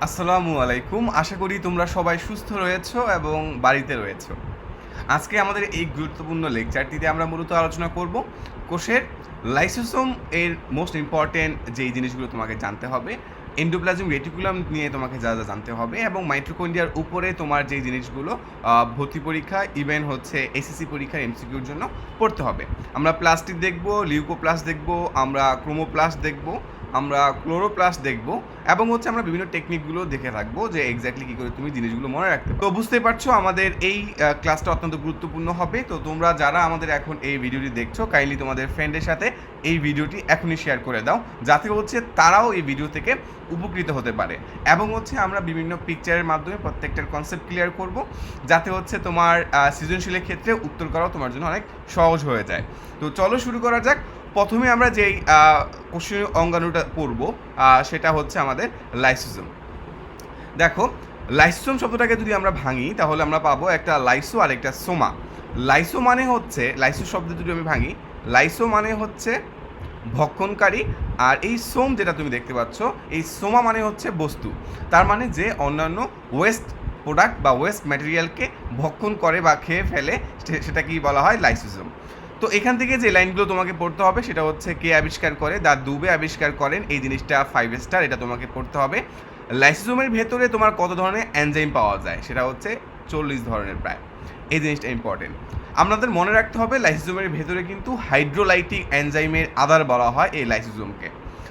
আসসালামু আলাইকুম। আশা করি তোমরা সবাই সুস্থ রয়েছো এবং বাড়িতে রয়েছো। আজকে আমাদের এই গুরুত্বপূর্ণ লেকচারটিতে আমরা মূলত আলোচনা করব কোষের লাইসোসোম এর মোস্ট ইম্পর্টেন্ট যেই জিনিসগুলো তোমাকে জানতে হবে, এন্ডোপ্লাজম রেটিকুলাম নিয়ে তোমাকে যা যা জানতে হবে এবং মাইটোকন্ড্রিয়ার উপরে তোমার যেই জিনিসগুলো ভর্তি পরীক্ষা ইভেন হচ্ছে এসএসসি পরীক্ষার এমসিকিউর জন্য পড়তে হবে। আমরা প্লাস্টিক দেখব, লিউকোপ্লাস্ট দেখব, আমরা ক্রোমোপ্লাস্ট দেখব, আমরা ক্লোরোপ্লাস্ট দেখব এবং হচ্ছে আমরা বিভিন্ন টেকনিকগুলো দেখে থাকবো যে এক্স্যাক্টলি কী করে তুমি জিনিসগুলো মনে রাখতে পারো। তো বুঝতেই পারছো আমাদের এই ক্লাসটা অত্যন্ত গুরুত্বপূর্ণ হবে। তো তোমরা যারা আমাদের এখন এই ভিডিওটি দেখছো কাইন্ডলি তোমাদের ফ্রেন্ডের সাথে এই ভিডিওটি এখনই শেয়ার করে দাও, যাতে হচ্ছে তারাও এই ভিডিও থেকে উপকৃত হতে পারে। এবং হচ্ছে আমরা বিভিন্ন পিকচারের মাধ্যমে প্রত্যেকটার কনসেপ্ট ক্লিয়ার করব, যাতে হচ্ছে তোমার সৃজনশীলের ক্ষেত্রে উত্তর করাও তোমার জন্য অনেক সহজ হয়ে যায়। তো চলো শুরু করা যাক। প্রথমে আমরা যেই কোষীয় অঙ্গাণুটা পড়ব সেটা হচ্ছে আমাদের লাইসোসোম। দেখো, লাইসোসোম শব্দটাকে যদি আমরা ভাঙি তাহলে আমরা পাবো একটা লাইসো আর একটা সোমা। লাইসো মানে হচ্ছে, লাইসো শব্দ যদি আমি ভাঙি, লাইসো মানে হচ্ছে ভক্ষণকারী, আর এই সোম যেটা তুমি দেখতে পাচ্ছ, এই সোমা মানে হচ্ছে বস্তু। তার মানে যে অন্যান্য ওয়েস্ট প্রোডাক্ট বা ওয়েস্ট ম্যাটেরিয়ালকে ভক্ষণ করে বা খেয়ে ফেলে সেটা কি বলা হয়, লাইসোসোম। তো এখান থেকে যে লাইনগুলো তোমাকে পড়তে হবে সেটা হচ্ছে কে আবিষ্কার করে, দা দুবে আবিষ্কার করেন, এই জিনিসটা 5 স্টার, এটা তোমাকে পড়তে হবে। লাইসোসোমের ভেতরে তোমার কত ধরনের এনজাইম পাওয়া যায়, সেটা হচ্ছে 40 ধরনের প্রায়, এই জিনিসটা ইম্পর্টেন্ট। আমাদের মনে রাখতে হবে লাইসোসোমের ভেতরে কিন্তু হাইড্রোলাইটিক এনজাইমের আধার বলা হয় এই লাইসোসোমকে।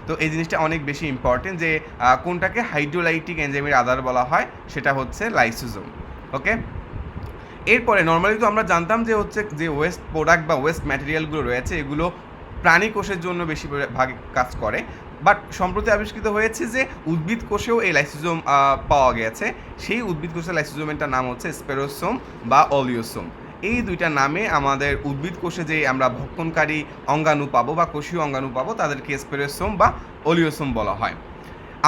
তো এই জিনিসটা অনেক বেশি ইম্পর্টেন্ট যে কোনটাকে হাইড্রোলাইটিক এনজাইমের আধার বলা হয়, সেটা হচ্ছে লাইসোসোম। ওকে, এরপরে নর্মালি তো আমরা জানতাম যে হচ্ছে যে ওয়েস্ট প্রোডাক্ট বা ওয়েস্ট ম্যাটেরিয়ালগুলো রয়েছে এগুলো প্রাণী কোষের জন্য বেশিরভাগ কাজ করে, বাট সম্প্রতি আবিষ্কৃত হয়েছে যে উদ্ভিদ কোষেও এই লাইসোসোম পাওয়া গেছে। সেই উদ্ভিদ কোষের লাইসোসোমের নাম হচ্ছে স্পেরোসোম বা অলিওসোম। এই দুইটা নামে আমাদের উদ্ভিদ কোষে যে আমরা ভক্ষণকারী অঙ্গাণু পাবো বা কোষীয় অঙ্গাণু পাবো তাদেরকে স্পেরোসোম বা অলিওসোম বলা হয়।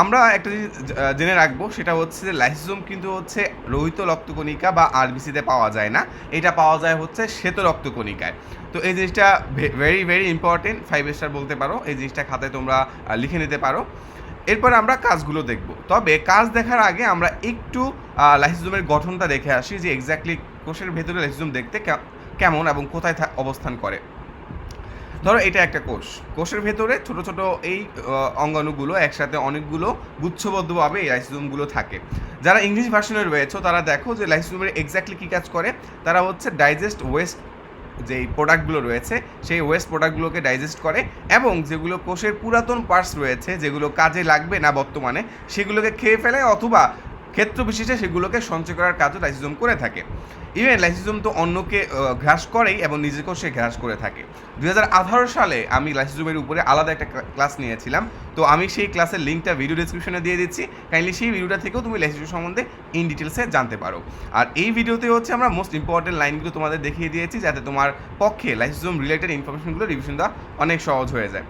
আমরা একটা জিনিস জেনে রাখবো, সেটা হচ্ছে যে লাইসোসোম কিন্তু হচ্ছে লোহিত রক্তকণিকা বা আরবিসিতে পাওয়া যায় না, এটা পাওয়া যায় হচ্ছে শ্বেত রক্তকণিকায়। তো এই জিনিসটা ভেরি ভেরি ইম্পর্টেন্ট, 5 স্টার বলতে পারো, এই জিনিসটা খাতায় তোমরা লিখে নিতে পারো। এরপর আমরা কাজগুলো দেখব, তবে কাজ দেখার আগে আমরা একটু লাইসোসোমের গঠনটা দেখে আসি যে এক্স্যাক্টলি কোষের ভেতরে লাইসোসোম দেখতে কেমন এবং কোথায় অবস্থান করে। ধরো এটা একটা কোষ, কোষের ভেতরে ছোট ছোট এই অঙ্গাণুগুলো একসাথে অনেকগুলো গুচ্ছবদ্ধভাবে এই লাইসোসোমগুলো থাকে। যারা ইংলিশ ভার্সনে রয়েছে তারা দেখো যে লাইসোসোমের এক্স্যাক্টলি কী কাজ করে, তারা হচ্ছে ডাইজেস্ট ওয়েস্ট যেই প্রোডাক্টগুলো রয়েছে সেই ওয়েস্ট প্রোডাক্টগুলোকে ডাইজেস্ট করে এবং যেগুলো কোষের পুরাতন পার্টস রয়েছে যেগুলো কাজে লাগবে না বর্তমানে সেগুলোকে খেয়ে ফেলে, অথবা ক্ষেত্র বিশেষে সেগুলোকে সঞ্চয় করার কাজও লাইসোসোম করে থাকে। ইভেন লাইসোসোম তো অন্যকে গ্রাস করেই এবং নিজেকেও সে গ্রাস করে থাকে। 2018 সালে আমি লাইসোসোমের উপরে আলাদা একটা ক্লাস নিয়েছিলাম, তো আমি সেই ক্লাসের লিঙ্কটা ভিডিও ডিসক্রিপশনে দিয়ে দিচ্ছি, কাইন্ডলি সেই ভিডিওটা থেকেও তুমি লাইসোসোম সম্বন্ধে ইন ডিটেলসে জানতে পারো। আর এই ভিডিওতে হচ্ছে আমরা মোস্ট ইম্পর্টেন্ট লাইনগুলো তোমাদের দেখিয়ে দিয়েছি যাতে তোমার পক্ষে লাইসোসোম রিলেটেড ইনফরমেশনগুলো রিভিশন দেওয়া অনেক সহজ হয়ে যায়।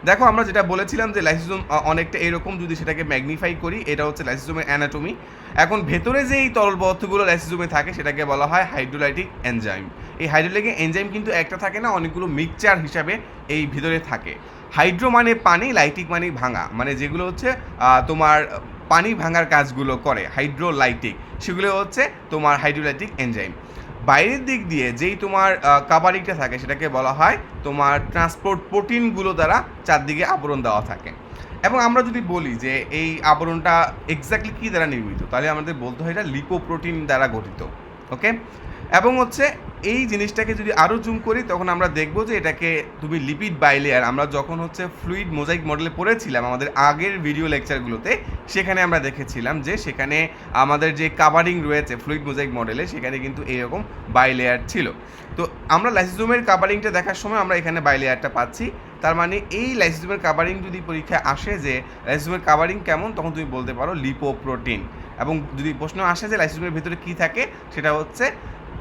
দেখো, আমরা যেটা বলেছিলাম যে লাইসোসোম অনেকটা এরকম, যদি সেটাকে ম্যাগনিফাই করি, এটা হচ্ছে লাইসোসোমের অ্যানাটমি। এখন ভেতরে যে এই তরল পদার্থগুলো লাইসোসোমে থাকে সেটাকে বলা হয় হাইড্রোলাইটিক এনজাইম। এই হাইড্রোলাইটিক এনজাইম কিন্তু একটা থাকে না, অনেকগুলো মিক্সচার হিসাবে এই ভিতরে থাকে। হাইড্রো মানে পানি, লাইটিক মানে ভাঙা, মানে যেগুলো হচ্ছে তোমার পানি ভাঙার কাজগুলো করে হাইড্রোলাইটিক, সেগুলো হচ্ছে তোমার হাইড্রোলাইটিক এনজাইম। বাইরের দিক দিয়ে যেই তোমার কাভারিংটা থাকে সেটাকে বলা হয় তোমার ট্রান্সপোর্ট প্রোটিনগুলো দ্বারা চারদিকে আবরণ দেওয়া থাকে। এবং আমরা যদি বলি যে এই আবরণটা এক্স্যাক্টলি কী দ্বারা নির্মিত, তাহলে আমাদের বলতে হয় এটা লিপোপ্রোটিন দ্বারা গঠিত। ওকে, এবং হচ্ছে এই জিনিসটাকে যদি আরও জুম করি তখন আমরা দেখব যে এটাকে তুমি লিপিড বাইলেয়ার, আমরা যখন হচ্ছে ফ্লুইড মোজাইক মডেলে পড়েছিলাম আমাদের আগের ভিডিও লেকচারগুলোতে, সেখানে আমরা দেখেছিলাম যে সেখানে আমাদের যে কাভারিং রয়েছে ফ্লুইড মোজাইক মডেলে সেখানে কিন্তু এইরকম বাইলেয়ার ছিল। তো আমরা লাইসোসোমের কাভারিংটা দেখার সময় আমরা এখানে বাইলেয়ারটা পাচ্ছি। তার মানে এই লাইসোসোমের কাভারিং যদি পরীক্ষায় আসে যে লাইসোসোমের কাভারিং কেমন, তখন তুমি বলতে পারো লিপোপ্রোটিন। এবং যদি প্রশ্ন আসে যে লাইসোসোমের ভেতরে কী থাকে, সেটা হচ্ছে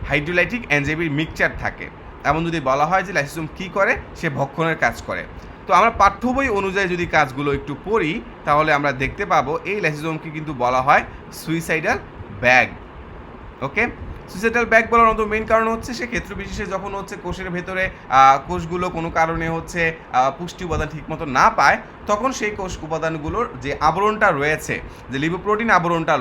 হাইড্রোলাইটিক এনজাইমের মিক্সচার থাকে। এমন যদি বলা হয় যে লাইসোসোম কী করে, সে ভক্ষণের কাজ করে। তো আমরা পাঠ্য বই অনুযায়ী যদি কাজগুলো একটু পড়ি তাহলে আমরা দেখতে পাবো এই লাইসোসোমকে কিন্তু বলা হয় সুইসাইডাল ব্যাগ। ওকে, সুইসাইডাল ব্যাক বলার অন্যতম মেইন কারণ হচ্ছে সে ক্ষেত্র বিশেষে যখন হচ্ছে কোষের ভেতরে কোষগুলো কোনো কারণে হচ্ছে পুষ্টি উপাদান ঠিকমতো না পায়, তখন সেই কোষ উপাদানগুলোর যে আবরণটা রয়েছে, যে লিপোপ্রোটিন আবরণটা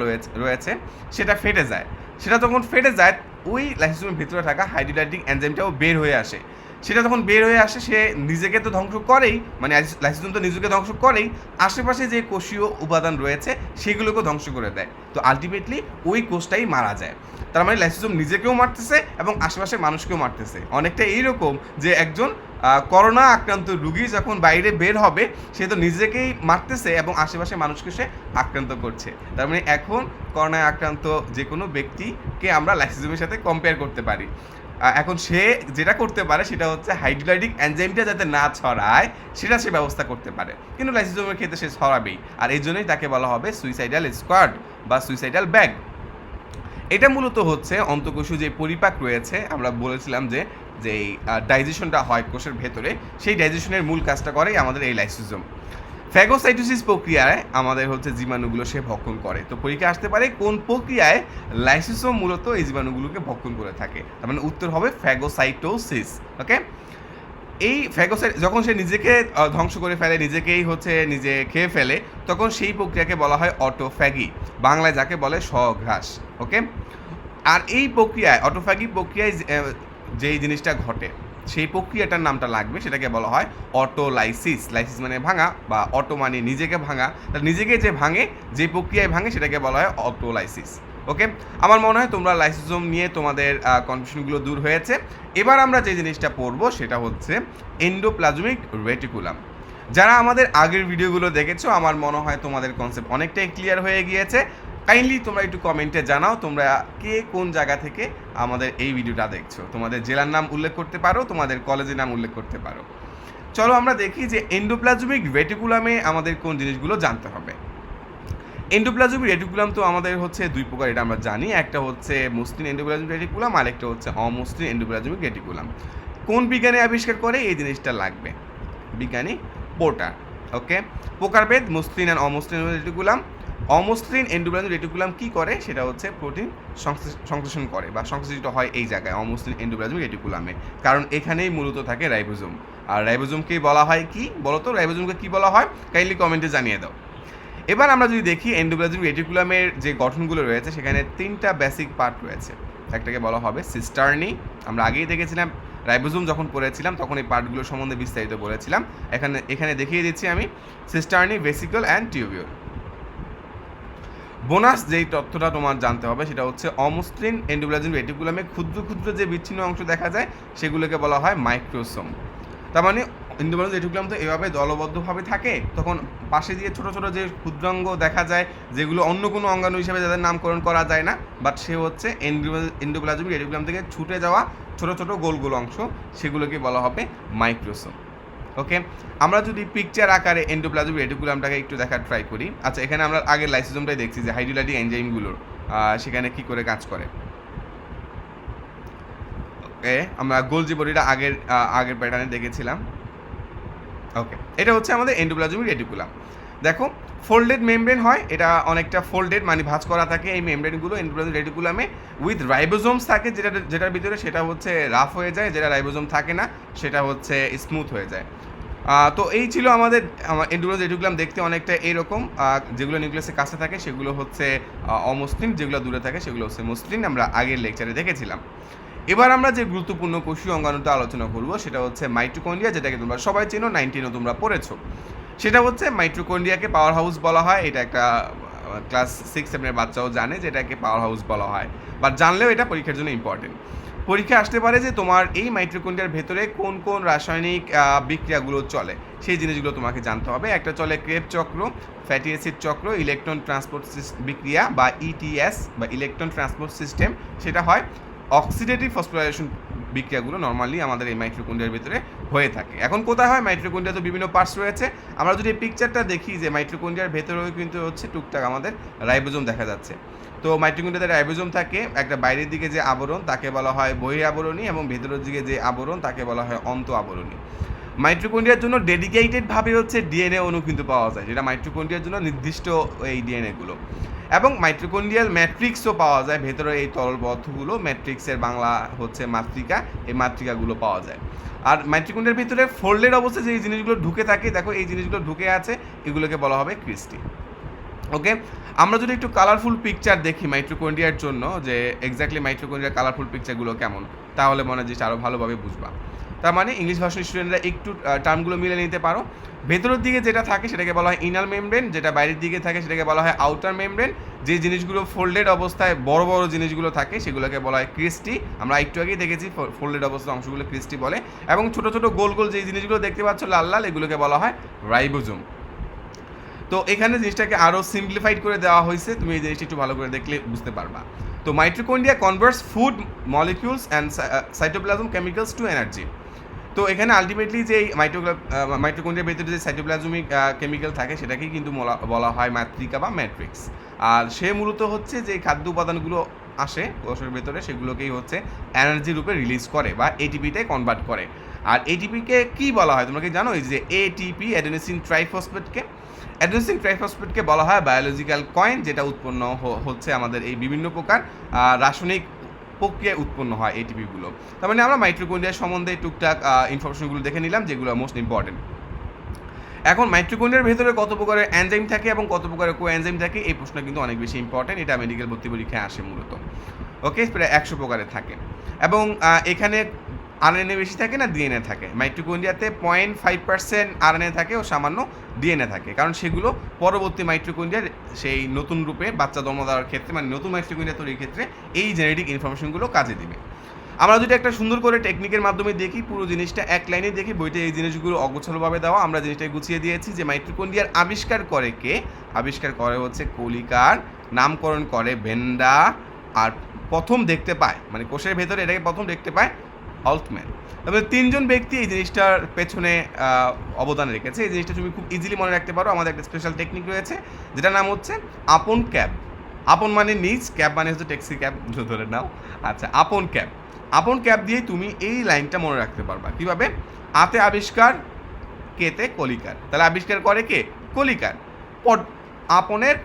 রয়েছে সেটা ফেটে যায়। সেটা যখন ফেটে যায়, ওই লাইসোসোমের ভিতরে থাকা হাইড্রোলাইটিক এনজাইমটাও বের হয়ে আসে। সেটা যখন বের হয়ে আসে, সে নিজেকে তো ধ্বংস করেই, মানে লাইসোসোম তো নিজেকে ধ্বংস করেই, আশেপাশে যে কোষীয় উপাদান রয়েছে সেগুলোকেও ধ্বংস করে দেয়। তো আলটিমেটলি ওই কোষটাই মারা যায়। তার মানে লাইসোসোম নিজেকেও মারতেছে এবং আশেপাশের মানুষকেও মারতেছে। অনেকটা এইরকম যে একজন করোনা আক্রান্ত রুগী যখন বাইরে বের হবে, সে তো নিজেকেই মারতেছে এবং আশেপাশের মানুষকে সে আক্রান্ত করছে। তার মানে এখন করোনায় আক্রান্ত যে কোনো ব্যক্তিকে আমরা লাইসোসোমের সাথে কম্পেয়ার করতে পারি। এখন সে যেটা করতে পারে সেটা হচ্ছে হাইড্রোলাইটিক এনজাইমটা যাতে না ছড়ায় সেটা সে ব্যবস্থা করতে পারে, কিন্তু লাইসোসোমের ক্ষেত্রে সে ছড়াবেই। আর এই জন্যই তাকে বলা হবে সুইসাইডাল স্কোয়াড বা সুইসাইডাল ব্যাগ। এটা মূলত হচ্ছে অন্তঃকোষীয় যে পরিপাক রয়েছে, আমরা বলেছিলাম যে যেই ডাইজেশনটা হয় কোষের ভেতরে, সেই ডাইজেশনের মূল কাজটা করে আমাদের এই লাইসোসোম। ফ্যাগোসাইটোসিস প্রক্রিয়ায় আমাদের হচ্ছে জীবাণুগুলো সে ভক্ষণ করে। তো পরীক্ষা আসতে পারে কোন প্রক্রিয়ায় লাইসোসোম মূলত এই জীবাণুগুলোকে ভক্ষণ করে থাকে। তার মানে উত্তর হবে ফ্যাগোসাইটোসিস। ওকে, এই ফ্যাগোসাইট যখন সে নিজেকে ধ্বংস করে ফেলে, নিজেকেই হচ্ছে নিজে খেয়ে ফেলে, তখন সেই প্রক্রিয়াকে বলা হয় অটোফ্যাগি, বাংলায় যাকে বলে স্বঘ্রাস। ওকে, আর এই প্রক্রিয়ায় অটোফ্যাগি প্রক্রিয়ায় যেই জিনিসটা ঘটে, সেই প্রক্রিয়াটার নামটা লাগবে, সেটাকে বলা হয় অটোলাইসিস। লাইসিস মানে ভাঙা, বা অটো মানে নিজেকে ভাঙা। তার নিজেকে যে ভাঙে, যে প্রক্রিয়ায় ভাঙে, সেটাকে বলা হয় অটোলাইসিস। ওকে, আমার মনে হয় তোমরা লাইসোসোম নিয়ে তোমাদের কনফিউশনগুলো দূর হয়েছে। এবার আমরা যে জিনিসটা পড়বো সেটা হচ্ছে এন্ডোপ্লাজমিক রেটিকুলাম। যারা আমাদের আগের ভিডিওগুলো দেখেছো, আমার মনে হয় তোমাদের কনসেপ্ট অনেকটাই ক্লিয়ার হয়ে গিয়েছে। কাইন্ডলি তোমরা একটু কমেন্টে জানাও তোমরা কে কোন জায়গা থেকে আমাদের এই ভিডিওটা দেখছো। তোমাদের জেলার নাম উল্লেখ করতে পারো, তোমাদের কলেজের নাম উল্লেখ করতে পারো। চলো আমরা দেখি যে এন্ডোপ্লাজমিক রেটিকুলামে আমাদের কোন জিনিসগুলো জানতে হবে। এন্ডোপ্লাজমিক রেটিকুলাম তো আমাদের হচ্ছে দুই প্রকার, এটা আমরা জানি। একটা হচ্ছে মসৃণ এন্ডোপ্লাজমিক রেটিকুলাম, আর একটা হচ্ছে অমসৃণ এন্ডোপ্লাজমিক রেটিকুলাম। কোন বিজ্ঞানী আবিষ্কার করে এই জিনিসটা লাগবে? বিজ্ঞানী পোর্টার। ওকে, প্রকারভেদ মসৃণ আর অমসৃণ রেটিকুলাম। অমসৃণ এন্ডোপ্লাজমিক রেটিকুলাম কি করে? সেটা হচ্ছে প্রোটিন সংশ্লেষণ করে বা সংশ্লেষিত হয় এই জায়গায় অমসৃণ এন্ডোপ্লাজমিক রেটিকুলামে, কারণ এখানেই মূলত থাকে রাইবোজোম। আর রাইবোজোমকেই বলা হয় কি বলো তো? রাইবোজোমকে কি বলা হয়? কাইন্ডলি কমেন্টে জানিয়ে দাও। এবার আমরা যদি দেখি এন্ডোপ্লাজমিক রেটিকুলামের যে গঠনগুলো রয়েছে, সেখানে তিনটা বেসিক পার্ট রয়েছে। একটাকে বলা হবে সিস্টার্নি, আমরা আগেই দেখেছিলাম রাইবোজোম যখন পড়েছিলাম তখন এই পার্টগুলো সম্বন্ধে বিস্তারিত বলেছিলাম। এখানে দেখিয়ে দিচ্ছি আমি সিস্টার্নি, ভেসিকল অ্যান্ড টিউবিউল। বোনাস যেই তথ্যটা তোমার জানতে হবে সেটা হচ্ছে অমসৃণ এন্ডোপ্লাজমিক রেটিকুলামে ক্ষুদ্র ক্ষুদ্র যে বিচ্ছিন্ন অংশ দেখা যায় সেগুলোকে বলা হয় মাইক্রোসোম। তার মানে এন্ডোপ্লাজমিক রেটিকুলাম তো এভাবে দলবদ্ধভাবে থাকে, তখন পাশে দিয়ে ছোটো ছোটো যে ক্ষুদ্রাঙ্গ দেখা যায়, যেগুলো অন্য কোনো অঙ্গাণু হিসেবে যাদের নামকরণ করা যায় না, বাট সে হচ্ছে এন্ডোপ্লাজমিক রেটিকুলাম থেকে ছুটে যাওয়া ছোটো ছোটো গোল গোল অংশ, সেগুলোকে বলা হবে মাইক্রোসোম। ওকে, আমরা যদি পিকচার আকারে এন্ডোপ্লাজমিক রেটিকুলামটাকে একটু দেখার ট্রাই করি। আচ্ছা, এখানে আমরা আগের লাইসোজোমটাই দেখছি যে হাইড্রোলাইটিক এনজাইমগুলোর সেখানে কি করে কাজ করে। ওকে, আমরা গোলজি বডিটা আগের প্যাটার্নে দেখেছিলাম। ওকে, এটা হচ্ছে আমাদের এন্ডোপ্লাজমিক রেটিকুলাম। দেখো, ফোল্ডেড মেমব্রেন হয়, এটা অনেকটা ফোল্ডেড মানে ভাঁজ করা থাকে এই মেমব্রেনগুলো এন্ডোপ্লাজমিক রেটিকুলামে। উইথ রাইবোজোমস থাকে, যেটার ভিতরে সেটা হচ্ছে রাফ হয়ে যায়, যেটা রাইবোজোম থাকে না সেটা হচ্ছে স্মুথ হয়ে যায়। তো এই ছিল আমাদের এন্ডোপ্লাজমিক রেটিকুলাম। দেখতে অনেকটা এইরকম, যেগুলো নিউক্লিয়াসের কাছে থাকে সেগুলো হচ্ছে অমসৃণ, যেগুলো দূরে থাকে সেগুলো হচ্ছে মসৃণ, আমরা আগের লেকচারে দেখেছিলাম। এবার আমরা যে গুরুত্বপূর্ণ কোষীয় অঙ্গাণুটা আলোচনা করব সেটা হচ্ছে মাইটোকন্ড্রিয়া, যেটাকে তোমরা সবাই চেনো, 19ও তোমরা পড়েছো। সেটা হচ্ছে মাইটোকন্ড্রিয়াকে পাওয়ার হাউস বলা হয়। এটা একটা ক্লাস 6-7 বাচ্চাও জানে যে এটাকে পাওয়ার হাউস বলা হয়, বাট জানলেও এটা পরীক্ষার জন্য ইম্পর্টেন্ট। পরীক্ষা আসতে পারে যে তোমার এই মাইটোকন্ড্রিয়ার ভেতরে কোন কোন রাসায়নিক বিক্রিয়াগুলো চলে, সেই জিনিসগুলো তোমাকে জানতে হবে। একটা চলে ক্রেব চক্র, ফ্যাটি অ্যাসিড চক্র, ইলেকট্রন ট্রান্সপোর্ট বিক্রিয়া বা ইটিএস বা ইলেকট্রন ট্রান্সপোর্ট সিস্টেম। সেটা হয় অক্সিডেটিভ ফসফোরাইলেশন বিক্রিয়াগুলো নর্মালি আমাদের এই মাইটোকন্ড্রিয়ার ভিতরে হয়ে থাকে। এখন কোথায় হয়? মাইটোকন্ড্রিয়া তো বিভিন্ন পার্টস রয়েছে। আমরা যদি এই পিকচারটা দেখি যে মাইটোকন্ড্রিয়ার ভেতরেও কিন্তু হচ্ছে টুকটাক আমাদের রাইবোজোম দেখা যাচ্ছে। তো মাইটোকন্ড্রিয়াতে রাইবোজোম থাকে, একটা বাইরের দিকে যে আবরণ তাকে বলা হয় বহিঃ আবরণী, এবং ভেতরের দিকে যে আবরণ তাকে বলা হয় অন্ত আবরণী। মাইটোকন্ড্রিয়ার জন্য ডেডিকেটেডভাবে হচ্ছে ডিএনএ অণু কিন্তু পাওয়া যায়, যেটা মাইটোকন্ড্রিয়ার জন্য নির্দিষ্ট এই ডিএনএগুলো। এবং মাইটোকন্ড্রিয়াল ম্যাট্রিক্সও পাওয়া যায় ভেতরে, এই তরল পদার্থগুলো ম্যাট্রিক্সের বাংলা হচ্ছে মাতৃকা, এই মাতৃকাগুলো পাওয়া যায়। আর মাইটোকন্ড্রিয়ার ভিতরে ফোল্ডেড অবস্থায় যে জিনিসগুলো ঢুকে থাকে, দেখো এই জিনিসগুলো ঢুকে আছে, এগুলোকে বলা হবে ক্রিস্টি। ওকে, আমরা যদি একটু কালারফুল পিকচার দেখি মাইটোকন্ড্রিয়ার জন্য, যে এক্স্যাক্টলি মাইটোকন্ড্রিয়ার কালারফুল পিকচারগুলো কেমন, তাহলে মনে হয় যে আরও ভালোভাবে বুঝবা। তার মানে ইংলিশ ভার্সন স্টুডেন্টরা একটু টার্মগুলো মিলে নিতে পারো। ভেতরের দিকে যেটা থাকে সেটাকে বলা হয় ইনার মেমব্রেন, যেটা বাইরের দিকে থাকে সেটাকে বলা হয় আউটার মেমব্রেন। যে জিনিসগুলো ফোল্ডেড অবস্থায় বড় বড় জিনিসগুলো থাকে সেগুলোকে বলা হয় ক্রিস্টি। আমরা একটু আগেই দেখেছি ফোল্ডেড অবস্থার অংশগুলো ক্রিস্টি বলে। এবং ছোট ছোট গোল গোল যে জিনিসগুলো দেখতে পাচ্ছ লাল লাল, এগুলোকে বলা হয় রাইবোজোম। তো এখানে জিনিসটাকে আরও সিম্পলিফাইড করে দেওয়া হয়েছে, তুমি এই জিনিসটা একটু ভালো করে দেখলে বুঝতে পারবা। তো mitochondria converts food molecules and cytoplasm chemicals to energy. তো এখানে আলটিমেটলি যে মাইটোকন্ড্রিয়ার ভেতরে যে সাইটোপ্লাজমিক কেমিক্যাল থাকে সেটাকেই কিন্তু বলা হয় মাতৃকা বা ম্যাট্রিক্স। আর সে মূলত হচ্ছে যে খাদ্য উপাদানগুলো আসে কোষের ভেতরে, সেগুলোকেই হচ্ছে এনার্জি রূপে রিলিজ করে বা এটিপিতে কনভার্ট করে। আর এটিপিকে কী বলা হয় তোমরা কি জানো? এই যে এটিপি, অ্যাডেনোসিন ট্রাইফসফেটকে বলা হয় বায়োলজিক্যাল কয়েন, যেটা উৎপন্ন হচ্ছে আমাদের এই বিভিন্ন প্রকার রাসায়নিক প্রক্রিয়ায় উৎপন্ন হয় এটিপিগুলো। তার মানে আমরা মাইটোকন্ড্রিয়া সম্বন্ধে টুকটাক ইনফরমেশনগুলো দেখে নিলাম, যেগুলো মোস্ট ইম্পর্টেন্ট। এখন মাইটোকন্ড্রিয়ার ভেতরে কত প্রকারের এনজাইম থাকে এবং কত প্রকারের কোএনজাইম থাকে, এই প্রশ্ন কিন্তু অনেক বেশি ইম্পর্টেন্ট। এটা মেডিকেল ভর্তি পরীক্ষায় আসে মূলত। ওকে, প্রায় 100 প্রকারের থাকে। এবং এখানে আরএনএ বেশি থাকে না ডিএনএ থাকে? মাইটোকন্ড্রিয়াতে 0.5% আরএনএ থাকে ও সামান্য ডিএনএ থাকে, কারণ সেগুলো পরবর্তী মাইটোকন্ড্রিয়ার সেই নতুন রূপে বাচ্চা জন্ম দেওয়ার ক্ষেত্রে, মানে নতুন মাইটোকন্ড্রিয়া তৈরির ক্ষেত্রে এই জেনেটিক ইনফরমেশনগুলো কাজে দিবে। আমরা যদি একটা সুন্দর করে টেকনিকের মাধ্যমে দেখি, পুরো জিনিসটা এক লাইনে দেখি, বইতে এই জিনিসগুলো অগোছালোভাবে দেওয়া, আমরা জিনিসটা গুছিয়ে দিয়েছি যে মাইটোকন্ড্রিয়ার আবিষ্কার করে কে? আবিষ্কার করে হচ্ছে কলিকার, নামকরণ করে ভেন্ডা, আর প্রথম দেখতে পায়, মানে কোষের ভেতরে এটাকে প্রথম দেখতে পায় অল্টম্যান। তবে 3জন ব্যক্তি এই জিনিসটার পেছনে অবদান রেখেছে। এই জিনিসটা তুমি খুব ইজিলি মনে রাখতে পারো। আমাদের একটা স্পেশাল টেকনিক রয়েছে যেটার নাম হচ্ছে আপন ক্যাব। আপন মানে নিজ, ক্যাব মানে হচ্ছে ট্যাক্সি ক্যাব, ধরে নাও। আচ্ছা, আপন ক্যাব। আপন ক্যাব দিয়ে তুমি এই লাইনটা মনে রাখতে পারবা। কীভাবে? আতে আবিষ্কার, কেতে কলিকার। তাহলে আবিষ্কার করে কে? কলিকার। আপনের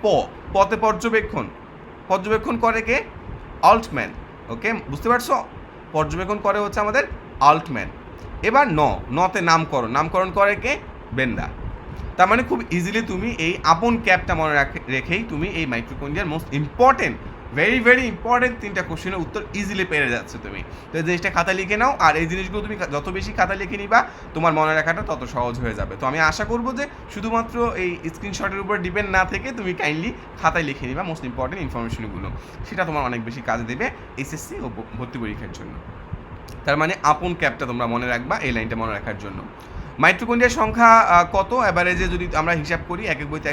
পতে পর্যবেক্ষণ করে কে? অল্টম্যান। ওকে, বুঝতে পারছো? পর্যবেক্ষণ করে হচ্ছে আমাদের অল্টম্যান। এবার নতে নামকরণ করে কে? বেন্ডা। তার মানে খুব ইজিলি তুমি এই আপন ক্যাবটা মনে রেখেই তুমি এই মাইটোকন্ড্রিয়ার most important, very very important 3টা কোশ্চেনের উত্তর ইজিলি পেয়ে যাচ্ছে তুমি। তো এই জিনিসটা খাতা লিখে নাও, আর এই জিনিসগুলো তুমি যত বেশি খাতা লিখে নিবা তোমার মনে রাখাটা তত সহজ হয়ে যাবে। তো আমি আশা করবো যে শুধুমাত্র এই স্ক্রিনশটের উপর ডিপেন্ড না থেকে তুমি কাইন্ডলি খাতায় লিখে নিবা মোস্ট ইম্পর্টেন্ট ইনফরমেশনগুলো, সেটা তোমার অনেক বেশি কাজে দেবে এসএসসি ও ভর্তি পরীক্ষার জন্য। তার মানে আপন ক্যাবটা তোমরা মনে রাখবা এই লাইনটা মনে রাখার জন্য। মাইটোকন্ড্রিয়ার সংখ্যা কত অ্যাভারেজে যদি আমরা হিসাব করি, এক এক বইতে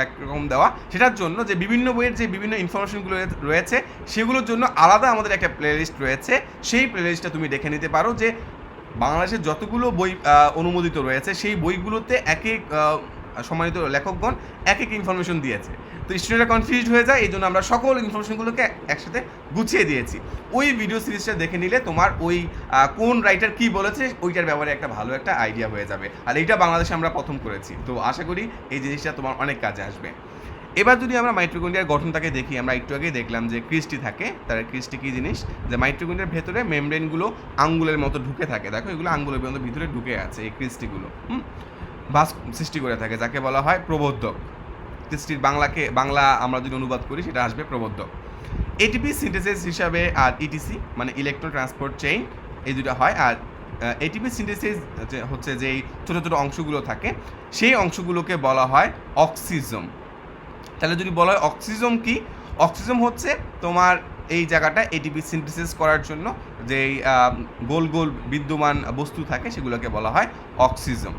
এক রকম দেওয়া, সেটার জন্য যে বিভিন্ন বইয়ের যে বিভিন্ন ইনফরমেশনগুলো রয়েছে সেগুলোর জন্য আলাদা আমাদের একটা প্লেলিস্ট রয়েছে। সেই প্লেলিস্টটা তুমি দেখে নিতে পারো যে বাংলাদেশের যতগুলো বই অনুমোদিত রয়েছে সেই বইগুলোতে এক এক সম্মানিত লেখকগণ এক এক ইনফরমেশন দিয়েছে। তো স্টুডেন্টরা কনফিউজড হয়ে যায়, এই জন্য আমরা সকল ইনফরমেশনগুলোকে একসাথে গুছিয়ে দিয়েছি। ওই ভিডিও সিরিজটা দেখে নিলে তোমার ওই কোন রাইটার কী বলেছে ওইটার ব্যাপারে একটা ভালো একটা আইডিয়া হয়ে যাবে। আর এইটা বাংলাদেশে আমরা প্রথম করেছি, তো আশা করি এই জিনিসটা তোমার অনেক কাজে আসবে। এবার যদি আমরা মাইটোকন্ড্রিয়ার গঠনটাকে দেখি, আমরা একটু আগেই দেখলাম যে ক্রিস্টি থাকে। তার ক্রিস্টি কী জিনিস? যে মাইটোকন্ড্রিয়ার ভেতরে মেমব্রেনগুলো আঙ্গুলের মতো ঢুকে থাকে। দেখো এগুলো আঙ্গুলের মতো ভিতরে ঢুকে আছে এই ক্রিস্টিগুলো, ভাস সৃষ্টি করে থাকে, যাকে বলা হয় প্রবর্ধক। ক্রিস্টির বাংলা আমরা যদি অনুবাদ করি সেটা আসবে প্রবর্ধক। এটিপি সিনথেসিস হিসাবে আর ইটিসি মানে ইলেকট্রন ট্রান্সপোর্ট চেইন, এই দুটো হয়। আর এটিপি সিনথেসিস হচ্ছে যেই ছোটো ছোটো অংশগুলো থাকে সেই অংশগুলোকে বলা হয় অক্সিজম। তাহলে যদি বলা হয় অক্সিজম কি? অক্সিজম হচ্ছে তোমার এই জায়গাটা এটিপি সিনথেসিস করার জন্য যেই গোল গোল বিদ্যমান বস্তু থাকে সেগুলোকে বলা হয় অক্সিজম।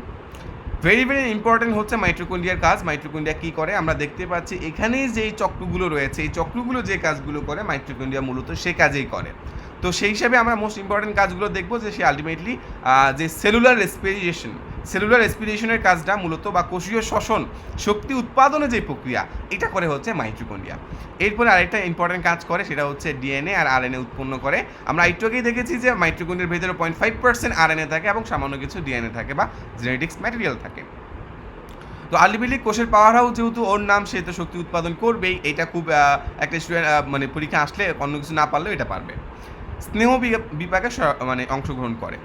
ভেরি ভেরি ইম্পর্টেন্ট হচ্ছে মাইটোকন্ড্রিয়ার কাজ। মাইটোকন্ড্রিয়া কী করে আমরা দেখতে পাচ্ছি এখানেই যেই চক্রগুলো রয়েছে, এই চক্রগুলো যে কাজগুলো করে মাইটোকন্ড্রিয়া মূলত সে কাজেই করে। তো সেই হিসাবে আমরা মোস্ট ইম্পর্টেন্ট কাজগুলো দেখবো যে সে আলটিমেটলি যে সেলুলার রেসপিরেশন, সেলুলার রেসপিরেশনের কাজটা মূলত বা কোষীয় শ্বসন শক্তি উৎপাদনের যে প্রক্রিয়া এটা করে হচ্ছে মাইটোকন্ড্রিয়া। এরপরে আরেকটা ইম্পর্টেন্ট কাজ করে সেটা হচ্ছে ডিএনএ আর আরএনএ উৎপন্ন করে। আমরা একটু আগেই দেখেছি যে মাইটোকন্ড্রিয়ার ভেতরে 0.5% আরএনএ থাকে এবং সামান্য কিছু ডিএনএ থাকে বা জেনেটিক্স ম্যাটেরিয়াল থাকে। তো আলটিমেটলি কোষের পাওয়ার হাউস যেহেতু ওর নাম, সে তো শক্তি উৎপাদন করবেই। এটা খুব একটা স্টুডেন্ট মানে পরীক্ষা আসলে অন্য কিছু না পারলেও এটা পারবে। স্নেহ বিপাকে মানে অংশগ্রহণ করে।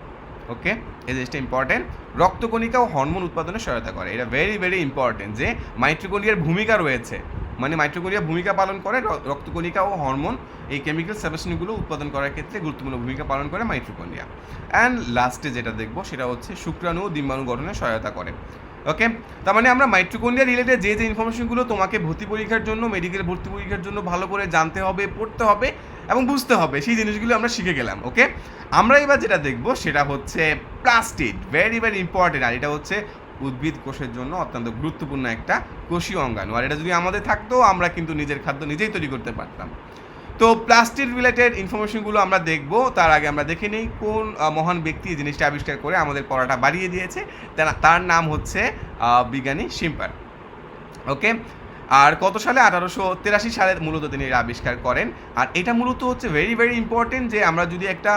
ওকে, এই জিনিসটা ইম্পর্টেন্ট। রক্তকণিকা ও হরমোন উৎপাদনে সহায়তা করে। এটা ভেরি ভেরি ইম্পর্টেন্ট যে মাইটোকন্ড্রিয়ার ভূমিকা রয়েছে, মানে মাইটোকন্ড্রিয়া ভূমিকা পালন করে রক্তকণিকা ও হরমোন এই কেমিক্যাল সাবস্টেন্সগুলো উৎপাদন করার ক্ষেত্রে গুরুত্বপূর্ণ ভূমিকা পালন করে মাইটোকন্ড্রিয়া। অ্যান্ড লাস্টে যেটা দেখবো সেটা হচ্ছে শুক্রাণু ও ডিম্বাণু গঠনে সহায়তা করে। ওকে, তার মানে আমরা মাইটোকন্ড্রিয়া রিলেটেড যে ইনফরমেশনগুলো তোমাকে ভর্তি পরীক্ষার জন্য, মেডিকেল ভর্তি পরীক্ষার জন্য ভালো করে জানতে হবে, পড়তে হবে এবং বুঝতে হবে, সেই জিনিসগুলো আমরা শিখে গেলাম। ওকে, আমরা এবার যেটা দেখব সেটা হচ্ছে প্লাস্টিড। Very very important. আর এটা হচ্ছে উদ্ভিদ কোষের জন্য অত্যন্ত গুরুত্বপূর্ণ একটা কোষীয় অঙ্গাণু। আর এটা যদি আমাদের থাকতো আমরা কিন্তু নিজের খাদ্য নিজেই তৈরি করতে পারতাম। তো প্লাস্টিক রিলেটেড ইনফরমেশনগুলো আমরা দেখব, তার আগে আমরা দেখে নিই কোন মহান ব্যক্তি এই জিনিসটা আবিষ্কার করে আমাদের পড়াটা বাড়িয়ে দিয়েছে। তার নাম হচ্ছে বিজ্ঞানী শিম্পার। ওকে, আর কত সালে? 1883 সালে মূলত তিনি এটা আবিষ্কার করেন। আর এটা মূলত হচ্ছে ভেরি ভেরি ইম্পর্টেন্ট যে আমরা যদি একটা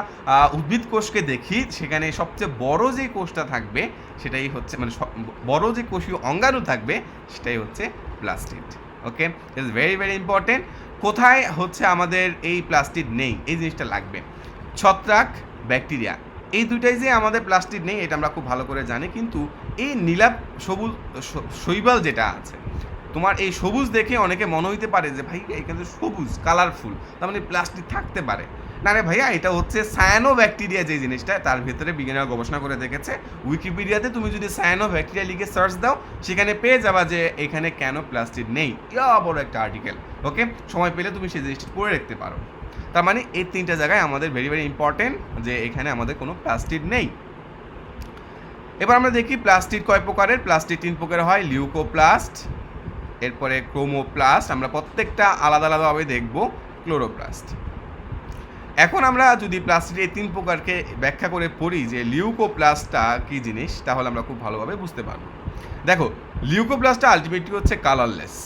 উদ্ভিদ কোষকে দেখি, সেখানে সবচেয়ে বড় যে কোষটা থাকবে সেটাই হচ্ছে মানে বড় যে কোষীয় অঙ্গাণু থাকবে সেটাই হচ্ছে plastid. Okay, it's very very important. কোথায় হচ্ছে আমাদের এই প্লাস্টিড নেই, এই জিনিসটা লাগবে। ছত্রাক, ব্যাকটেরিয়া, এই দুইটাই যে আমাদের প্লাস্টিড নেই এটা আমরা খুব ভালো করে জানি। কিন্তু এই নীলাভ সবুজ শৈবাল যেটা আছে, তোমার এই সবুজ দেখে অনেকে মনে হইতে পারে যে ভাই এখানে সবুজ কালারফুল, তার মানে প্লাস্টিক থাকতে পারে না। রে ভাইয়া, এটা হচ্ছে সায়ানো ব্যাকটেরিয়া যে জিনিসটা, তার ভেতরে বিজ্ঞানীরা গবেষণা করে দেখেছে। উইকিপিডিয়াতে তুমি যদি সায়ানো ব্যাকটেরিয়া লিখে সার্চ দাও, সেখানে পেয়ে যাবা যে এখানে কেন প্লাস্টিক নেই, ইয়া বড় একটা আর্টিকেল। ওকে, সময় পেলে তুমি সেই জিনিসটা পড়ে রাখতে পারো। তার মানে এই তিনটা জায়গায় আমাদের ভেরি ভেরি ইম্পর্টেন্ট যে এখানে আমাদের কোনো প্লাস্টিক নেই। এবার আমরা দেখি প্লাস্টিক কয় প্রকারের। প্লাস্টিক 3 প্রকারের হয়, লিউকোপ্লাস্ট, এরপরে ক্রোমোপ্লাস্ট, আমরা প্রত্যেকটা আলাদা আলাদাভাবে দেখব, ক্লোরোপ্লাস্ট। এখন আমরা যদি প্লাস্টিকের 3 প্রকারকে ব্যাখ্যা করে পড়ি যে লিউকোপ্লাস্টটা কী জিনিস, তাহলে আমরা খুব ভালোভাবে বুঝতে পারব। দেখো, লিউকোপ্লাস্টটা আলটিমেটলি হচ্ছে কালারলেস।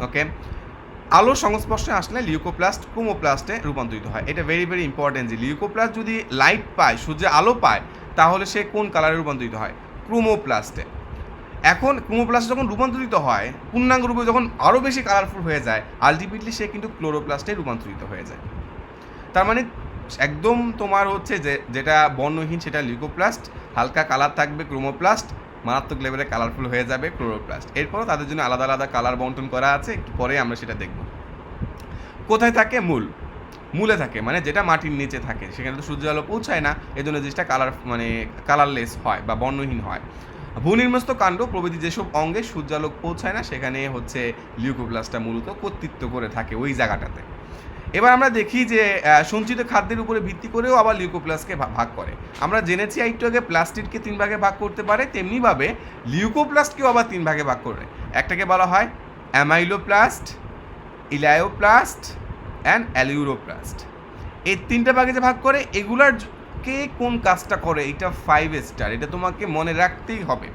ওকে, আলোর সংস্পর্শে আসলে লিউকোপ্লাস্ট ক্রোমোপ্লাস্টে রূপান্তরিত হয়। এটা ভেরি ভেরি ইম্পর্টেন্ট যে লিউকোপ্লাস্ট যদি লাইট পায়, সূর্যের আলো পায়, তাহলে সে কোন কালারে রূপান্তরিত হয়? ক্রোমোপ্লাস্টে। এখন ক্রোমোপ্লাস্ট যখন রূপান্তরিত হয়, পূর্ণাঙ্গ রূপে যখন আরও বেশি কালারফুল হয়ে যায়, আলটিমেটলি সে কিন্তু ক্লোরোপ্লাস্টে রূপান্তরিত হয়ে যায়। তার মানে একদম তোমার হচ্ছে যেটা বর্ণহীন সেটা লিউকোপ্লাস্ট, হালকা কালার থাকবে ক্রোমোপ্লাস্ট, মারাত্মক লেভেলে কালারফুল হয়ে যাবে ক্লোরোপ্লাস্ট। এরপরও তাদের জন্য আলাদা আলাদা কালার বন্টন করা আছে, একটু পরে আমরা সেটা দেখব। কোথায় থাকে? মূলে থাকে, মানে যেটা মাটির নিচে থাকে, সেখানে তো সূর্য আলো পৌঁছায় না, এই জন্য জিনিসটা কালারলেস হয় বা বর্ণহীন হয়। ভূনির্মস্ত কাণ্ড প্রভৃতি যেসব অঙ্গে সূর্যালোক পৌঁছায় না, সেখানে হচ্ছে লিউকোপ্লাস্টটা মূলত কর্তৃত্ব করে থাকে ওই জায়গাটাতে। এবার আমরা দেখি যে সঞ্চিত খাদ্যের উপরে ভিত্তি করেও আবার লিউকোপ্লাস্টকে ভাগ করে। আমরা জেনেছি একটু আগে প্লাস্টিডকে 3 ভাগে ভাগ করতে পারে, তেমনিভাবে লিউকোপ্লাস্টকেও আবার 3 ভাগে ভাগ করে। একটাকে বলা হয় অ্যামাইলোপ্লাস্ট, ইলায়োপ্লাস্ট অ্যান্ড অ্যালিউরোপ্লাস্ট। এই 3টে ভাগে যে ভাগ করে, এগুলার কে কোন কাজটা করে এটা 5 স্টার, এটা তোমাকে মনে রাখতেই হবে।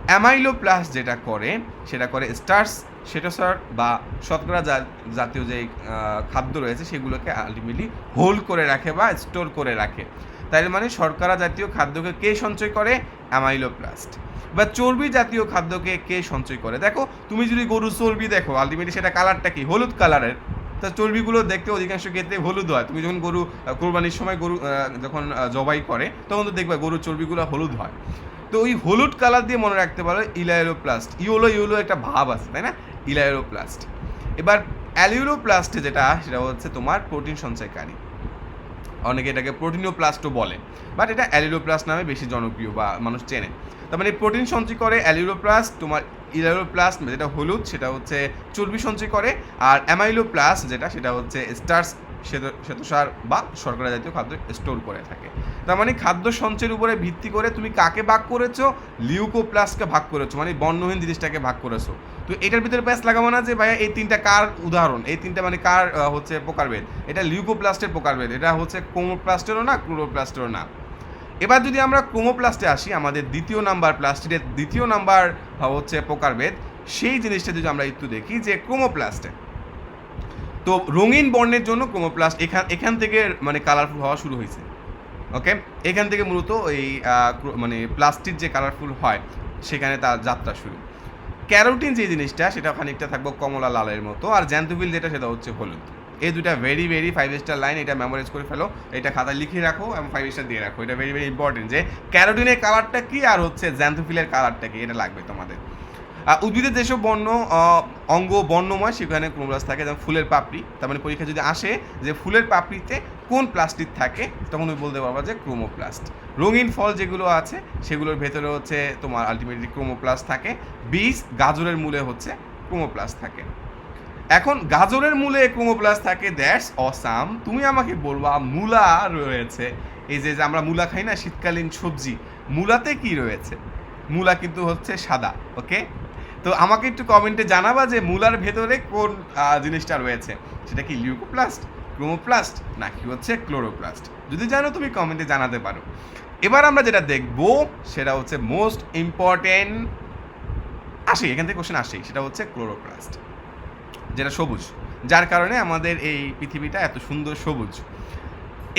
অ্যামাইলোপ্লাস্ট যেটা করে সেটা করে স্টার্চ, শ্বেতসার বা শর্করা জাতীয় যে খাদ্য রয়েছে সেগুলোকে আলটিমেটলি হোল্ড করে রাখে বা স্টোর করে রাখে। তাই মানে শর্করা জাতীয় খাদ্যকে কে সঞ্চয় করে? অ্যামাইলোপ্লাস্ট। বা চর্বি জাতীয় খাদ্যকে কে সঞ্চয় করে? দেখো, তুমি যদি গরুর চর্বি দেখো, আলটিমেটলি সেটা কালারটা কি? হলুদ কালারের। তা চর্বিগুলো দেখতে অধিকাংশ ক্ষেত্রে হলুদ হয়। তুমি যখন গরু কোরবানির সময় গরু যখন জবাই করে, তখন তো দেখবে গরুর চর্বিগুলো হলুদ হয়। তো ওই হলুদ কালার দিয়ে মনে রাখতে পারো ইলায়োপ্লাস্ট। ইউলো একটা ভাব আছে, তাই না? ইলায়োপ্লাস্ট। এবার অ্যালিউরোপ্লাস্টে যেটা, সেটা হচ্ছে তোমার প্রোটিন সঞ্চয়কারী। অনেকে এটাকে প্রোটিনোপ্লাস্টও বলে, বাট এটা অ্যালিউরোপ্লাস্ট নামে বেশি জনপ্রিয় বা মানুষ চেনে। তার মানে প্রোটিন সঞ্চয় করে অ্যালিউরোপ্লাস্ট, তোমার ইলায়োপ্লাস্ট যেটা হলুদ সেটা হচ্ছে চর্বি সঞ্চয় করে, আর অ্যামাইলোপ্লাস্ট যেটা সেটা হচ্ছে স্টার্চ, শ্বেতসার বা শর্করা জাতীয় খাদ্য স্টোর করে থাকে। তার মানে খাদ্য সঞ্চয়ের উপরে ভিত্তি করে তুমি কাকে ভাগ করেছো? লিউকোপ্লাস্টকে ভাগ করেছো, মানে বর্ণহীন জিনিসটাকে ভাগ করেছো। তো এটার ভিতরে প্যাচ লাগাবো না যে ভাইয়া এই 3টা কার উদাহরণ, এই 3টা মানে কার হচ্ছে প্রকারভেদ। এটা লিউকোপ্লাস্টের প্রকারভেদ, এটা হচ্ছে ক্রোমোপ্লাস্টেরও না, ক্লোরোপ্লাস্টেরও না। এবার যদি আমরা ক্রোমোপ্লাস্টে আসি, আমাদের দ্বিতীয় নাম্বার প্লাস্টিডের দ্বিতীয় নাম্বার হচ্ছে প্রকারভেদ, সেই জিনিসটা যদি আমরা একটু দেখি যে ক্রোমোপ্লাস্টে, তো রঙিন বর্ণের জন্য ক্রোমোপ্লাস্ট এখান থেকে মানে কালারফুল হওয়া শুরু হয়েছে। ওকে, এখান থেকে মূলত এই মানে প্লাস্টিক যে কালারফুল হয় সেখানে তার যাত্রা শুরু। ক্যারোটিন যে জিনিসটা সেটা খানিকটা থাকবো কমলা লালের মতো, আর জ্যান্থোফিল যেটা সেটা হচ্ছে হলুদ। এই দুটা ভেরি ভেরি 5 স্টার লাইন, এটা মেমোরাইজ করে ফেলো, এটা খাতায় লিখে রাখো এবং 5 স্টার দিয়ে রাখো। এটা ভেরি ভেরি ইম্পর্টেন্ট যে ক্যারোটিনের কালারটা কি আর হচ্ছে জ্যান্থোফিলের কালারটা কি, এটা লাগবে তোমাদের। উদ্ভিদের যেসব অঙ্গ বর্ণময় সেখানে ক্রোমোপ্লাস্ট থাকে, যেমন ফুলের পাপড়ি। তার মানে পরীক্ষা যদি আসে যে ফুলের পাপড়িতে কোন প্লাস্টিক থাকে, তখন তুমি বলতে পারবা যে ক্রোমোপ্লাস্ট। রঙিন ফল যেগুলো আছে সেগুলোর ভেতরে হচ্ছে তোমার আলটিমেটলি ক্রোমোপ্লাস্ট থাকে। বীজ গাজরের মূলে হচ্ছে ক্রোমোপ্লাস্ট থাকে। এখন গাজরের মূলে ক্রোমোপ্লাস্ট থাকে, দ্যাটস অসাম। তুমি আমাকে বলবা মূলা রয়েছে, এই যে আমরা মূলা খাই না, শীতকালীন সবজি, মূলাতে কি রয়েছে? মূলা কিন্তু হচ্ছে সাদা। ওকে, তো আমাকে একটু কমেন্টে জানাবা যে মূলার ভেতরে কোন জিনিসটা রয়েছে, সেটা কি লিউকোপ্লাস্ট, ক্রোমোপ্লাস্ট নাকি হচ্ছে ক্লোরোপ্লাস্ট? যদি জানো তুমি কমেন্টে জানাতে পারো। এবার আমরা যেটা দেখবো সেটা হচ্ছে মোস্ট ইম্পর্টেন্ট, এখান থেকে কোশ্চেন আসেই, সেটা হচ্ছে ক্লোরোপ্লাস্ট, যেটা সবুজ, যার কারণে আমাদের এই পৃথিবীটা এত সুন্দর সবুজ।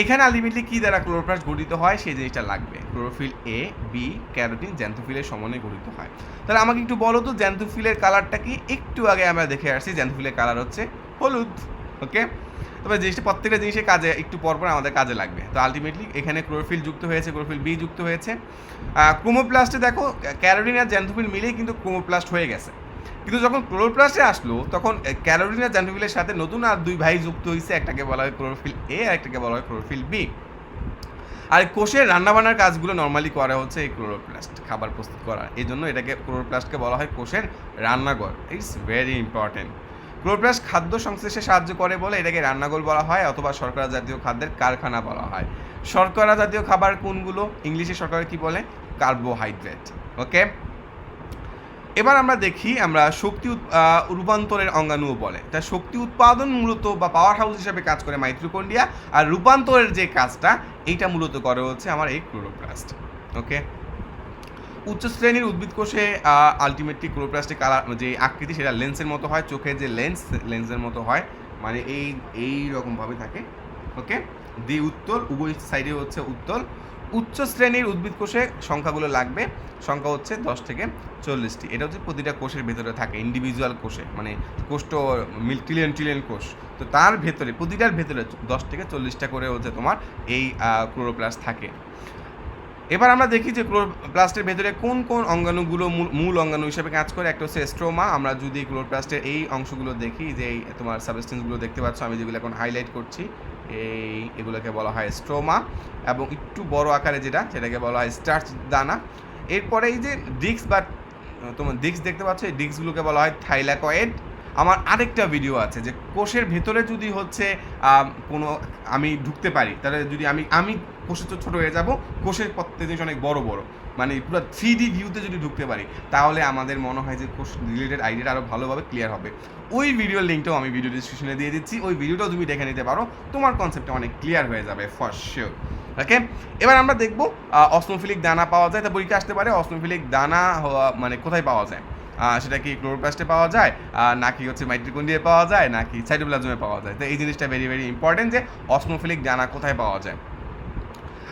এখানে আলটিমেটলি কী দ্বারা ক্লোরোপ্লাস্ট গঠিত হয় সেই জিনিসটা লাগবে। ক্লোরোফিল এ, বি, ক্যারোটিন, জ্যান্থোফিলের সমন্বয়ে গঠিত হয়। তাহলে আমাকে একটু বলো তো জ্যান্থোফিলের কালারটা কি? একটু আগে আমরা দেখে আসছি জ্যান্থোফিলের কালার হচ্ছে হলুদ। ওকে, তবে জিনিসটা প্রত্যেকটা জিনিসের কাজে একটু পরপর আমাদের কাজে লাগবে। তো আলটিমেটলি এখানে ক্লোরোফিল যুক্ত হয়েছে, ক্লোরোফিল বি যুক্ত হয়েছে। ক্রোমোপ্লাস্টে দেখো ক্যারোটিন আর জ্যান্থোফিল মিলেই কিন্তু ক্রোমোপ্লাস্ট হয়ে গেছে, কিন্তু যখন ক্লোরোপ্লাস্টে আসলো তখন ক্যারোটিন আর জ্যান্থোফিলের সাথে নতুন আর দুই ভাই যুক্ত হয়েছে, একটাকে বলা হয় ক্লোরোফিল এ আর একটাকে বলা হয় ক্লোরোফিল বি। আর কোষের রান্নাবান্নার কাজগুলো নর্মালি করা হচ্ছে এই ক্লোরোপ্লাস্ট, খাবার প্রস্তুত করা, এই জন্য এটাকে ক্লোরোপ্লাস্টকে বলা হয় কোষের রান্নাঘর। It's very important. ক্লোরোপ্লাস্ট খাদ্য সংশ্লেষে সাহায্য করে বলে এটাকে রান্নাঘর বলা হয়, অথবা শর্করা জাতীয় খাদ্যের কারখানা বলা হয়। শর্করা জাতীয় খাবার কোনগুলো? ইংলিশে শর্করা কি বলে? কার্বোহাইড্রেট। ওকে, এবার আমরা দেখি, আমরা শক্তি রূপান্তরের অঙ্গাণুও বলে। তা শক্তি উৎপাদন মূলত বা পাওয়ার হাউস হিসেবে কাজ করে মাইটোকন্ড্রিয়া, আর রূপান্তরের যে কাজটা এইটা মূলত করে হচ্ছে আমার এই ক্লোরোপ্লাস্ট। ওকে, উচ্চ শ্রেণীর উদ্ভিদ কোষে আলটিমেটলি ক্লোরোপ্লাস্টের কালার যে আকৃতি সেটা লেন্সের মতো হয়, চোখের যে লেন্সের মতো হয়, মানে এই রকমভাবে থাকে। ওকে, উত্তল, উভয় সাইডে হচ্ছে উত্তল। উচ্চ শ্রেণীর উদ্ভিদ কোষে সংখ্যাগুলো লাগবে, সংখ্যা হচ্ছে 10 থেকে 40টি। এটা হচ্ছে প্রতিটা কোষের ভেতরে থাকে, ইন্ডিভিজুয়াল কোষে, মানে কোষ তো ট্রিলিয়ন কোষ, তো তার ভেতরে প্রতিটার ভেতরে 10 থেকে 40টা করে হচ্ছে তোমার এই ক্লোরোপ্লাস্ট থাকে। এবার আমরা দেখি যে ক্লোরোপ্লাস্টের ভেতরে কোন কোন অঙ্গাণুগুলো মূল অঙ্গাণু হিসেবে কাজ করে। একটা হচ্ছে স্ট্রোমা। আমরা যদি ক্লোরোপ্লাস্টের এই অংশগুলো দেখি, যে এই তোমার সাবস্টেন্সগুলো দেখতে পাচ্ছ আমি যেগুলো এখন হাইলাইট করছি, এগুলোকে বলা হয় স্ট্রোমা, এবং একটু বড় আকারে সেটাকে বলা হয় স্টার্চ দানা। এরপরে এই যে ডিস্ক বা তোমার ডিস্ক দেখতে পাচ্ছ, এই ডিস্কগুলোকে বলা হয় থাইলাকয়েড। আমার আরেকটা ভিডিও আছে যে কোষের ভেতরে যদি হচ্ছে কোনো আমি ঢুকতে পারি, তাহলে যদি আমি কোষের তো ছোটো হয়ে যাব, কোষের প্রত্যেক জিনিস অনেক বড় বড়, মানে পুরো 3D ভিউতে যদি ঢুকতে পারি, তাহলে আমাদের মনে হয় যে কোষ রিলেটেড আইডিয়াটা আরও ভালোভাবে ক্লিয়ার হবে। ওই ভিডিওর লিঙ্কটাও আমি ভিডিও ডিসক্রিপশনে দিয়ে দিচ্ছি, ওই ভিডিওটাও তুমি দেখে নিতে পারো, তোমার কনসেপ্টটা অনেক ক্লিয়ার হয়ে যাবে ফর শিওর। ওকে, এবার আমরা দেখবো অসমোফিলিক দানা পাওয়া যায়, তা পরীক্ষা আসতে পারে অসমোফিলিক দানা মানে কোথায় পাওয়া যায়, সেটা কি ক্লোরোপ্লাস্টে পাওয়া যায়, নাকি হচ্ছে মাইটোকন্ড্রিয়ায় পাওয়া যায়, নাকি সাইটোপ্লাজমে পাওয়া যায়। তো এই জিনিসটা ভেরি ভেরি ইম্পর্টেন্ট যে অসমোফিলিক দানা কোথায় পাওয়া যায়।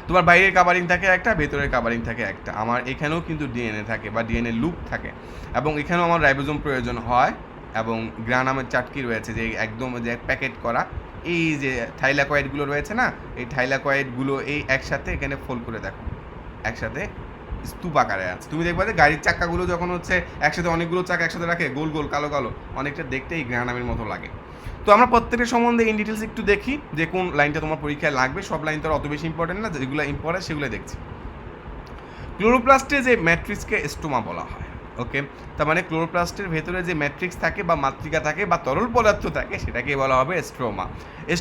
তোমার বাইরের কাভারিং থাকে একটা, ভেতরের কাভারিং থাকে একটা। আমার এখানেও কিন্তু ডিএনএ থাকে বা ডিএনএ লুপ থাকে, এবং এখানেও আমার রাইবোজোম প্রয়োজন হয়, এবং গ্রানামের চাটকি রয়েছে যে একদম যে প্যাকেট করা এই যে থাইলাকয়েডগুলো রয়েছে না, এই থাইলাকয়েডগুলো এই একসাথে এখানে ফোল্ড করে দেখো, একসাথে স্তূপ আকারে আছে। তুমি দেখবা যে গাড়ির চাকাগুলো যখন হচ্ছে একসাথে অনেকগুলো চাকা একসাথে রাখে, গোল গোল কালো কালো, অনেকটা দেখতে এই গ্রানামের মতো লাগে। তো আমরা প্রত্যেকের সম্বন্ধে ইন ডিটেলস একটু দেখি যে কোন লাইনটা তোমার পরীক্ষায় লাগবে। সব লাইন তো অত বেশি ইম্পর্টেন্ট না, যেগুলো ইম্পর্টেন্ট সেগুলো দেখছি। ক্লোরোপ্লাস্টে যে ম্যাট্রিক্সকে স্টোমা বলা হয়। ওকে, তার মানে ক্লোরোপ্লাস্টের ভেতরে যে ম্যাট্রিক্স থাকে বা মাতৃকা থাকে বা তরল পদার্থ থাকে সেটাকে বলা হবে স্ট্রোমা।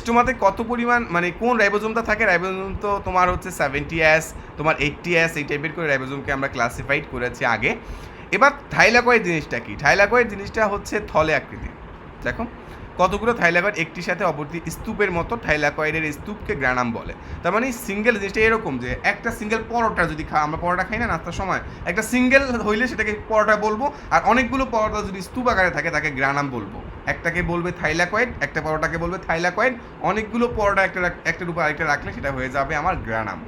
স্ট্রোমাতে কত পরিমাণ, মানে কোন রাইবোজোমটা থাকে? রাইবোজোম তো তোমার হচ্ছে 70S, তোমার 80S, এই টাইপের করে রাইবোজোমকে আমরা ক্লাসিফাইড করেছি আগে। এবার থাইলাকয়েড জিনিসটা কি? থাইলাকয়েড জিনিসটা হচ্ছে থলে আকৃতি। দেখো কতগুলো থাইলাকয়েড একটির সাথে অপরটি স্তূপের মতো থাইলাকয়েডের স্তূপকে গ্রানাম বলে। তার মানে সিঙ্গেল জিনিসটা এরকম যে একটা সিঙ্গেল পরোটা যদি আমরা পরোটা খাই না নাস্তার সময়, একটা সিঙ্গেল হইলে সেটাকে পরোটা বলবো, আর অনেকগুলো পরোটা যদি স্তূপ আকারে থাকে তাকে গ্রানাম বলবো। একটাকে বলবে থাইলাকয়েড, একটা পরোটাকে বলবে থাইলাকয়েড, অনেকগুলো পরোটা একটার উপর আরেকটা রাখলে সেটা হয়ে যাবে আমার গ্রানাম।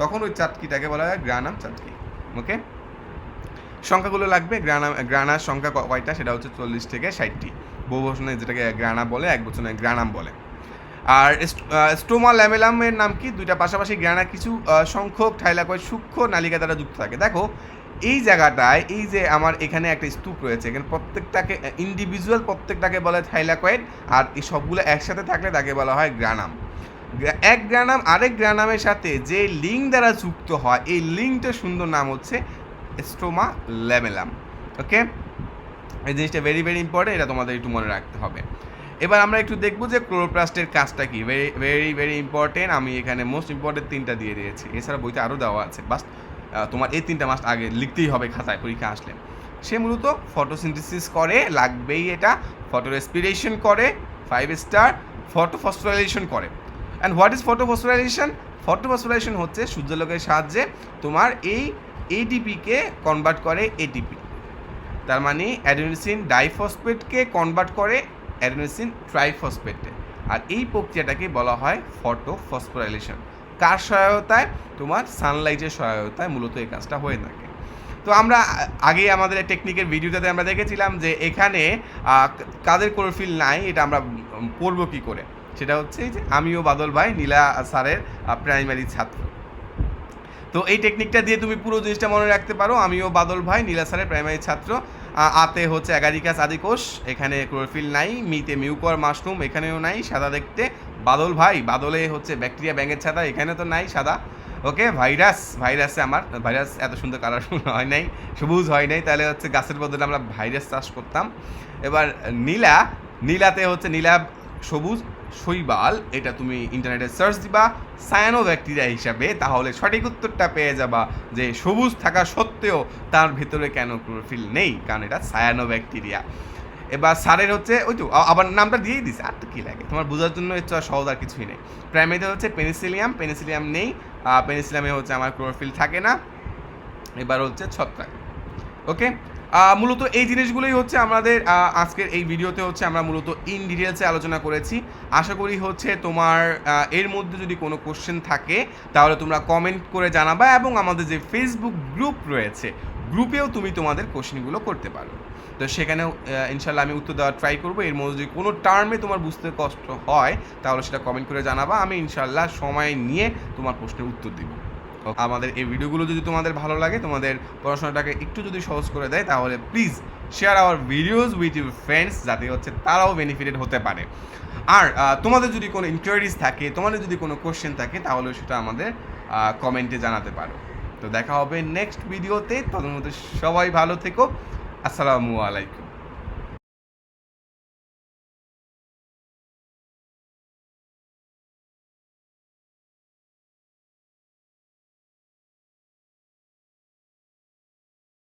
তখন ওই চাটকিটাকে বলা হয় গ্রানাম চাটকি। ওকে, সংখ্যাগুলো লাগবে। গ্রানার সংখ্যা কয়টা, সেটা হচ্ছে 40 থেকে 60টি। বহু বচনে যেটাকে গ্রানা বলে, এক বচনে গ্রানাম বলে। আর স্টোমা ল্যামেলামের নাম কি? দুইটা পাশাপাশি গ্রানা কিছু সংখ্যক থাইলাকয়েড সূক্ষ্ম নালিকা দ্বারা যুক্ত থাকে। দেখো এই জায়গাটায় এই যে আমার এখানে একটা স্তূপ রয়েছে, এখানে প্রত্যেকটাকে ইন্ডিভিজুয়াল প্রত্যেকটাকে বলে থাইলাকয়েড, আর এই সবগুলো একসাথে থাকলে তাকে বলা হয় গ্রানাম। এক গ্রানাম আরেক গ্রানামের সাথে যে লিঙ্ক দ্বারা যুক্ত হয়, এই লিঙ্কটার সুন্দর নাম হচ্ছে স্টোমা ল্যামেলাম। ওকে, এই জিনিসটা ভেরি ভেরি ইম্পর্টেন্ট, এটা তোমাদের একটু মনে রাখতে হবে। এবার আমরা একটু দেখবো যে ক্লোরোপ্লাস্টের কাজটা কি। Very very very important. আমি এখানে মোস্ট ইম্পর্টেন্ট 3টা দিয়ে দিয়েছি, এছাড়া বইতে আরও দেওয়া আছে, বাস তোমার এই 3টা মাস্ট আগে লিখতেই হবে খাতায় পরীক্ষা আসলে। সে মূলত ফটোসিনথেসিস করে, লাগবেই এটা, ফটো রেসপিরেশন করে, 5 স্টার, ফটোফসফোরাইলেশন করে। And what is photophosphorylation? Photophosphorylation হচ্ছে সূর্যালোকের সাহায্যে তোমার এই এটিপিকে কনভার্ট করে এটিপি। তার মানে অ্যাডিনোসিন ডাইফসফেটকে কনভার্ট করে অ্যাডিনোসিন ট্রাইফসফেটে, আর এই প্রক্রিয়াটাকে বলা হয় ফটোফসফোরাইলেশন। কার সহায়তায়? তোমার সানলাইটের সহায়তায় মূলত এই কাজটা হয়ে থাকে। তো আমরা আগে আমাদের টেকনিকের ভিডিওটাতে আমরা দেখেছিলাম যে এখানে কাদের ক্লোরোফিল নাই, এটা আমরা পড়বো কী করে। সেটা হচ্ছে যে আমিও বাদল ভাই নীলা স্যারের প্রাইমারি ছাত্র। তো এই টেকনিকটা দিয়ে তুমি পুরো জিনিসটা মনে রাখতে পারো। আমিও বাদল ভাই নীলা স্যারের প্রাইমারি ছাত্র। আতে হচ্ছে অ্যাগারিকাস আদিকোষ, এখানে ক্লোরোফিল নাই। মিতে মিউকর মাশরুম, এখানেও নাই, সাদা দেখতে। বাদল ভাই, বাদলে হচ্ছে ব্যাকটেরিয়া ব্যাঙের ছাতা, এখানে তো নাই সাদা। ওকে, ভাইরাসে আমার ভাইরাস এত সুন্দর কালারফুল হয় নাই, সবুজ হয় নাই, তাহলে হচ্ছে গাছের বদলে আমরা ভাইরাস চাষ করতাম। এবার নীলাতে হচ্ছে নীলা সবুজ শৈবাল, এটা তুমি ইন্টারনেটে সার্চ দিবা সায়ানো ব্যাকটেরিয়া হিসাবে, তাহলে সঠিক উত্তরটা পেয়ে যাবা যে সবুজ থাকা সত্ত্বেও তার ভেতরে কেন ক্লোরোফিল নেই, কারণ এটা সায়ানো ব্যাকটেরিয়া। এবার সারের হচ্ছে ওই তো আবার নামটা দিয়েই দিছে, আর তো কী লাগে তোমার বোঝার জন্য, হচ্ছে সহজ আর কিছুই নেই। প্রাইমারিতে হচ্ছে পেনিসিলিয়াম নেই, পেনিসিলিয়ামে হচ্ছে আমার ক্লোরোফিল থাকে না। এবার হচ্ছে ছত্রাক। ওকে, মূলত এই জিনিসগুলোই হচ্ছে আমাদের আজকের এই ভিডিওতে হচ্ছে আমরা মূলত ইন ডিটেলসে আলোচনা করেছি। আশা করি হচ্ছে তোমার এর মধ্যে যদি কোনো কোশ্চেন থাকে তাহলে তোমরা কমেন্ট করে জানাবা, এবং আমাদের যে ফেসবুক গ্রুপ রয়েছে গ্রুপেও তুমি তোমাদের কোশ্চেনগুলো করতে পারো। তো সেখানেও ইনশাল্লাহ আমি উত্তর দেওয়ার ট্রাই করবো। এর মধ্যে যদি কোনো টার্মে তোমার বুঝতে কষ্ট হয় তাহলে সেটা কমেন্ট করে জানাবা, আমি ইনশাল্লাহ সময় নিয়ে তোমার প্রশ্নের উত্তর দিব। আমাদের এই ভিডিওগুলো যদি তোমাদের ভালো লাগে, তোমাদের পড়াশোনাটাকে একটু যদি সহজ করে দেয়, তাহলে please share our videos with your friends, যাতে হচ্ছে তারাও বেনিফিটেড হতে পারে। আর তোমাদের যদি কোনো ইনকোয়ারিজ থাকে, তোমাদের যদি কোনো কোশ্চেন থাকে, তাহলে সেটা আমাদের কমেন্টে জানাতে পারো। তো দেখা হবে নেক্সট ভিডিওতে, তখন মধ্যে সবাই ভালো থেকো। আসসালামু আলাইকুম।